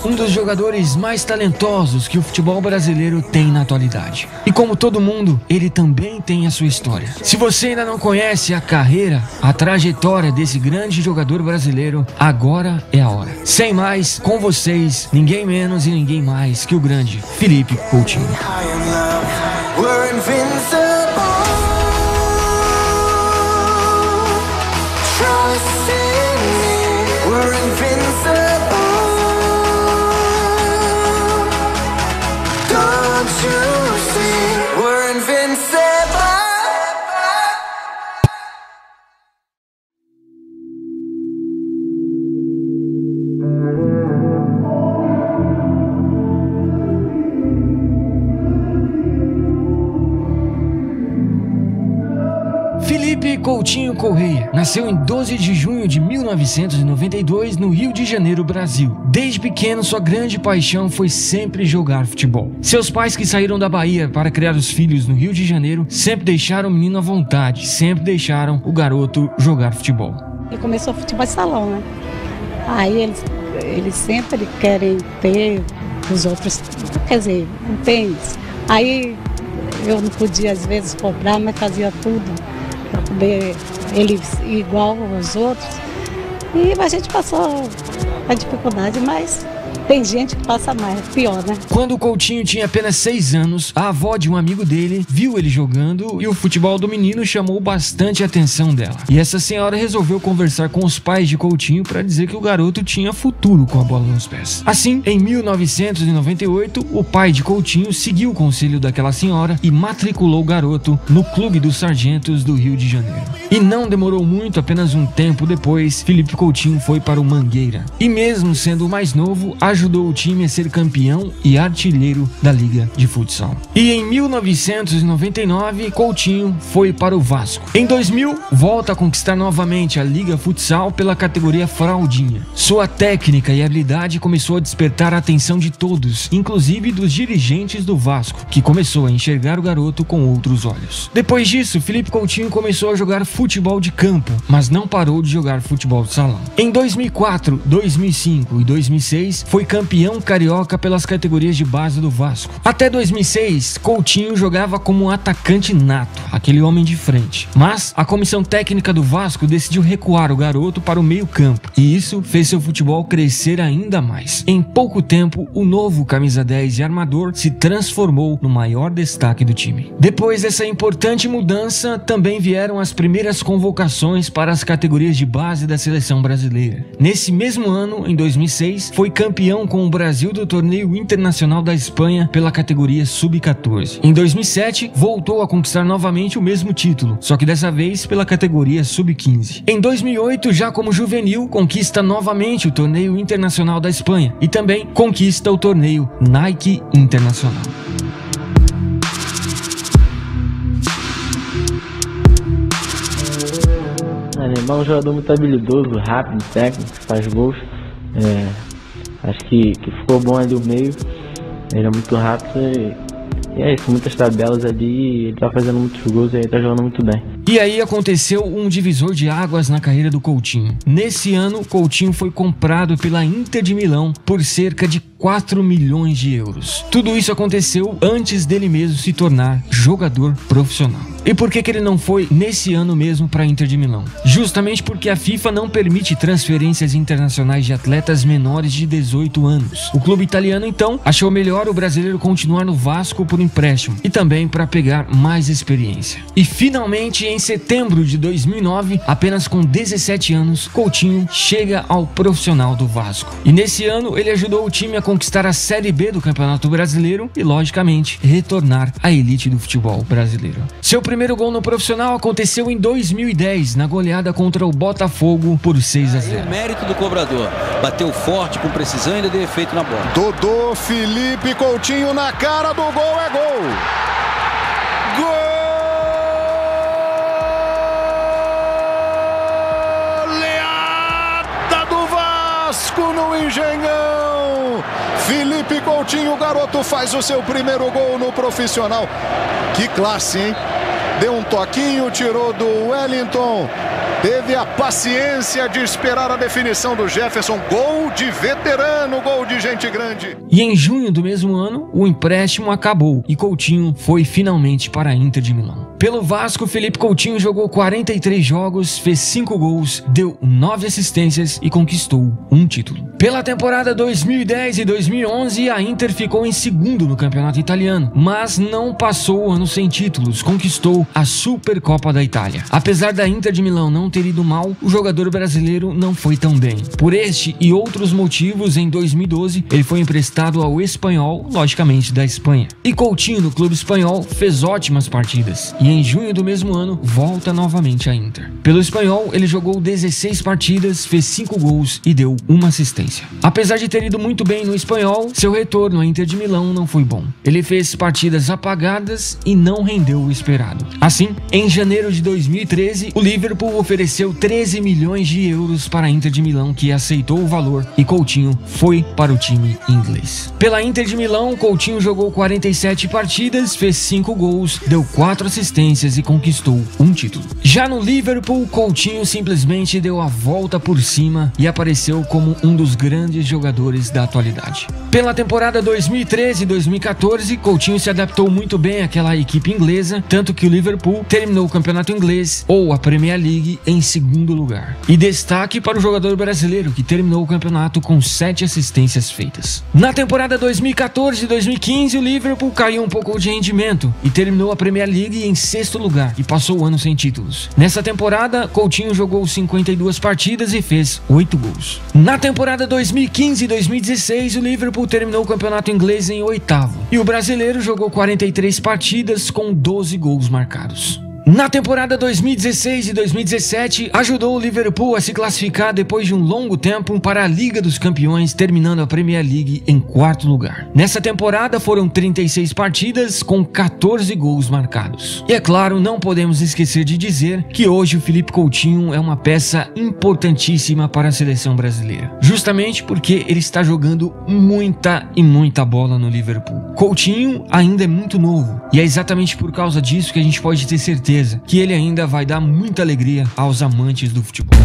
é um dos jogadores mais talentosos que o futebol brasileiro tem na atualidade. E como todo mundo, ele também tem a sua história. Se você ainda não conhece a carreira, a trajetória desse grande jogador brasileiro, agora é a hora. Sem mais, com vocês, ninguém menos e ninguém mais que o grande Felipe Coutinho. Felipe Coutinho Correia nasceu em 12 de junho de 1992 no Rio de Janeiro, Brasil. Desde pequeno, sua grande paixão foi sempre jogar futebol. Seus pais, que saíram da Bahia para criar os filhos no Rio de Janeiro, sempre deixaram o menino à vontade, sempre deixaram o garoto jogar futebol. Ele começou futebol de salão, né? Aí eles sempre querem ter os outros, quer dizer, um tênis. Aí eu não podia às vezes cobrar, mas fazia tudo para poder ele igual aos outros. E a gente passou a dificuldade, mas tem gente que passa mais, pior, né? Quando o Coutinho tinha apenas 6 anos, a avó de um amigo dele viu ele jogando e o futebol do menino chamou bastante a atenção dela. E essa senhora resolveu conversar com os pais de Coutinho para dizer que o garoto tinha futuro com a bola nos pés. Assim, em 1998, o pai de Coutinho seguiu o conselho daquela senhora e matriculou o garoto no Clube dos Sargentos do Rio de Janeiro. E não demorou muito, apenas um tempo depois, Felipe Coutinho foi para o Mangueira. E mesmo sendo o mais novo, ajudou o time a ser campeão e artilheiro da Liga de Futsal. E em 1999, Coutinho foi para o Vasco. Em 2000, volta a conquistar novamente a Liga Futsal pela categoria fraldinha. Sua técnica e habilidade começou a despertar a atenção de todos, inclusive dos dirigentes do Vasco, que começou a enxergar o garoto com outros olhos. Depois disso, Felipe Coutinho começou a jogar futebol de campo, mas não parou de jogar futebol de salão. Em 2004, 2005 e 2006, foi campeão carioca pelas categorias de base do Vasco. Até 2006, Coutinho jogava como um atacante nato, aquele homem de frente. Mas a comissão técnica do Vasco decidiu recuar o garoto para o meio-campo, e isso fez seu futebol crescer ainda mais. Em pouco tempo, o novo camisa 10 e armador se transformou no maior destaque do time. Depois dessa importante mudança, também vieram as primeiras convocações para as categorias de base da seleção brasileira. Nesse mesmo ano, em 2006, foi campeão com o Brasil do Torneio Internacional da Espanha pela categoria Sub-14. Em 2007, voltou a conquistar novamente o mesmo título, só que dessa vez pela categoria Sub-15. Em 2008, já como juvenil, conquista novamente o Torneio Internacional da Espanha e também conquista o torneio Nike Internacional. Neymar é um jogador muito habilidoso, rápido, técnico, faz gols. Acho que ficou bom ali o meio, ele é muito rápido e é isso, muitas tabelas ali, ele tá fazendo muitos gols e ele tá jogando muito bem. E aí aconteceu um divisor de águas na carreira do Coutinho. Nesse ano, Coutinho foi comprado pela Inter de Milão por cerca de 4 milhões de euros. Tudo isso aconteceu antes dele mesmo se tornar jogador profissional. E por que ele não foi nesse ano mesmo para a Inter de Milão? Justamente porque a FIFA não permite transferências internacionais de atletas menores de 18 anos. O clube italiano, então, achou melhor o brasileiro continuar no Vasco por empréstimo e também para pegar mais experiência. E finalmente, em setembro de 2009, apenas com 17 anos, Coutinho chega ao profissional do Vasco. E nesse ano, ele ajudou o time a conquistar a Série B do Campeonato Brasileiro e, logicamente, retornar à elite do futebol brasileiro. Seu primeiro gol no profissional aconteceu em 2010, na goleada contra o Botafogo por 6-0. O mérito do cobrador. Bateu forte, com precisão e ainda deu efeito na bola. Dodô, Felipe Coutinho na cara do gol, é gol! Goleada do Vasco no Engenhão! Felipe Coutinho, o garoto, faz o seu primeiro gol no profissional. Que classe, hein? deu um toquinho, tirou do Wellington. Teve a paciência de esperar a definição do Jefferson. Gol de veterano, gol de gente grande. E em junho do mesmo ano, o empréstimo acabou e Coutinho foi finalmente para a Inter de Milão. Pelo Vasco, Felipe Coutinho jogou 43 jogos, fez 5 gols, deu 9 assistências e conquistou um título. Pela temporada 2010 e 2011, a Inter ficou em segundo no campeonato italiano, mas não passou o ano sem títulos, conquistou a Supercopa da Itália. Apesar da Inter de Milão não ter ido mal, o jogador brasileiro não foi tão bem. Por este e outros motivos, em 2012, ele foi emprestado ao Espanhol, logicamente da Espanha. E Coutinho, no clube espanhol, fez ótimas partidas. E em junho do mesmo ano, volta novamente à Inter. Pelo Espanhol, ele jogou 16 partidas, fez 5 gols e deu uma assistência. Apesar de ter ido muito bem no Espanhol, seu retorno à Inter de Milão não foi bom. Ele fez partidas apagadas e não rendeu o esperado. Assim, em janeiro de 2013, o Liverpool ofereceu 13 milhões de euros para a Inter de Milão, que aceitou o valor, e Coutinho foi para o time inglês. Pela Inter de Milão, Coutinho jogou 47 partidas, fez 5 gols, deu 4 assistências e conquistou um título. Já no Liverpool, Coutinho simplesmente deu a volta por cima e apareceu como um dos grandes jogadores da atualidade. Pela temporada 2013 e 2014, Coutinho se adaptou muito bem àquela equipe inglesa, tanto que o Liverpool terminou o campeonato inglês, ou a Premier League, em segundo lugar. E destaque para o jogador brasileiro, que terminou o campeonato com 7 assistências feitas. Na temporada 2014 e 2015, o Liverpool caiu um pouco de rendimento e terminou a Premier League em sexto lugar e passou o ano sem títulos. Nessa temporada, Coutinho jogou 52 partidas e fez 8 gols. Na temporada 2015 e 2016, o Liverpool terminou o campeonato inglês em oitavo e o brasileiro jogou 43 partidas com 12 gols marcados. Na temporada 2016 e 2017, ajudou o Liverpool a se classificar depois de um longo tempo para a Liga dos Campeões, terminando a Premier League em quarto lugar. Nessa temporada foram 36 partidas com 14 gols marcados. E é claro, não podemos esquecer de dizer que hoje o Felipe Coutinho é uma peça importantíssima para a seleção brasileira, justamente porque ele está jogando muita bola no Liverpool. Coutinho ainda é muito novo e é exatamente por causa disso que a gente pode ter certeza que ele ainda vai dar muita alegria aos amantes do futebol.